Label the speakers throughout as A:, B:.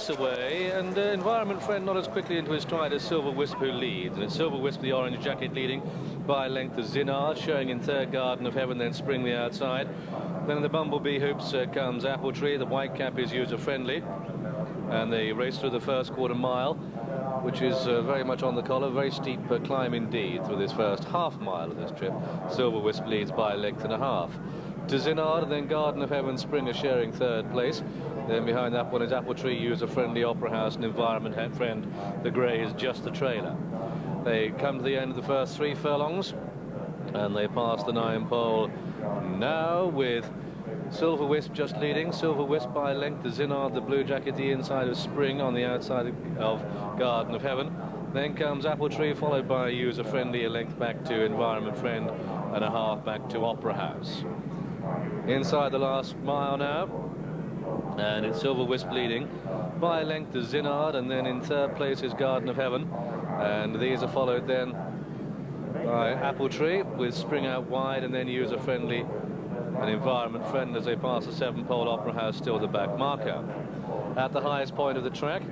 A: pace away, and Environment Friend not as quickly into his stride as Silver Wisp, who leads. And it's Silver Wisp, the orange jacket, leading by a length of Zinaad, showing in third Garden of Heaven, then Spring the outside. Then in the Bumblebee hoops comes Apple Tree. The white cap is user-friendly, and they race through the first quarter mile, which is very much on the collar. Very steep climb indeed through this first half mile of this trip. Silver Wisp leads by a length and a half. To Zinaad, and then Garden of Heaven, Spring are sharing third place. Then behind that one is Apple Tree, user-friendly, Opera House, and Environment Friend. The grey is just the trailer. They come to the end of the first 3 furlongs, and they pass the 9 pole now with Silver Wisp just leading. Silver Wisp by a length to Zinaad, the blue jacket, the inside of Spring, on the outside of Garden of Heaven. Then comes Apple Tree, followed by user-friendly, a length back to Environment Friend, and a half back to Opera House. Inside the last mile now, and it's Silver Wisp leading by a length to Zinaad, and then in third place is Garden of Heaven, and these are followed then by Apple Tree with Spring out wide, and then user-friendly and Environment Friend as they pass the 7 pole. Opera House still the back marker. At the highest point of the track,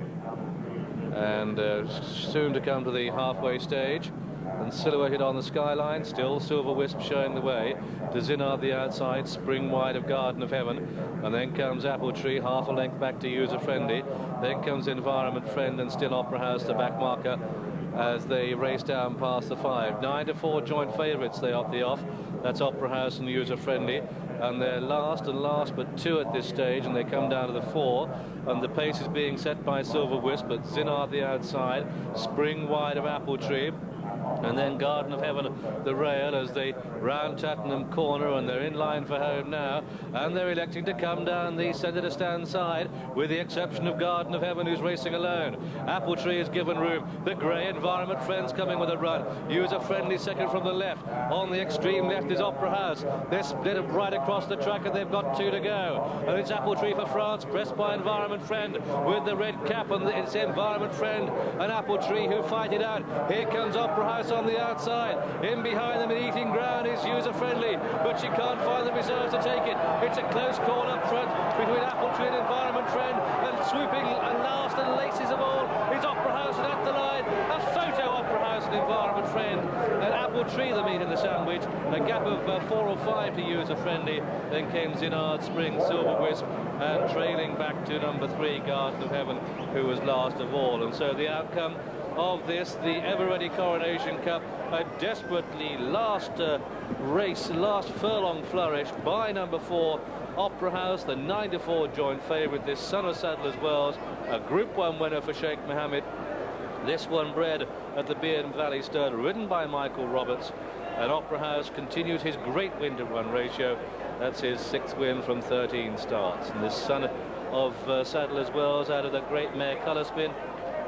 A: and soon to come to the halfway stage, and silhouetted on the skyline, still Silver Wisp showing the way to Zinaad the outside, Spring wide of Garden of Heaven, and then comes Apple Tree, half a length back to user-friendly. Then comes Environment Friend, and still Opera House the back marker as they race down past the 5. 9 to 4 joint favourites they opt the off. That's Opera House and user-friendly, and they're last but 2 at this stage, and they come down to the 4, and the pace is being set by Silver Wisp, but Zinaad the outside, Spring wide of Apple Tree, and then Garden of Heaven the rail as they round Tattenham Corner, and they're in line for home now, and they're electing to come down the centre to stand side, with the exception of Garden of Heaven, who's racing alone. Apple Tree is given room. The grey Environment Friend's coming with a run. User-friendly second from the left. On the extreme left is Opera House. They're split right across the track, and they've got 2 to go. And it's Apple Tree for France, pressed by Environment Friend with the red cap, and it's Environment Friend and Apple Tree who fight it out. Here comes Opera House on the outside. In behind them in eating ground is user-friendly, but she can't find the reserves to take it. It's a close call up front between Apple Tree and Environment Friend, and swooping and last and latest of all is Opera House, and at the line a photo Opera House and Environment Friend, and Apple Tree the meat in the sandwich. A gap of 4 or 5 to user-friendly. Then came Zinaad, Spring, Silver Wisp, and trailing back to number 3 Garden of Heaven, who was last of all. And so the outcome of this, the ever-ready Coronation Cup, a desperately last furlong flourished by number 4 Opera House, the 9 to 4 joint favourite, this son of Sadler's Wells, a Group 1 winner for Sheikh Mohammed. This one bred at the Bearn Valley Stud, ridden by Michael Roberts, and Opera House continues his great win-to-run ratio. That's his 6th win from 13 starts. And this son of Sadler's Wells, out of that great mare Colour Spin,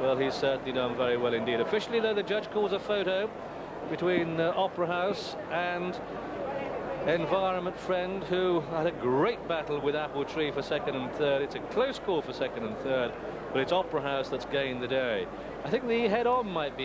A: well, he's certainly done very well indeed. Officially, though, the judge calls a photo between Opera House and Environment Friend, who had a great battle with Apple Tree for 2nd and 3rd. It's a close call for 2nd and 3rd, but it's Opera House that's gained the day. I think the head-on might be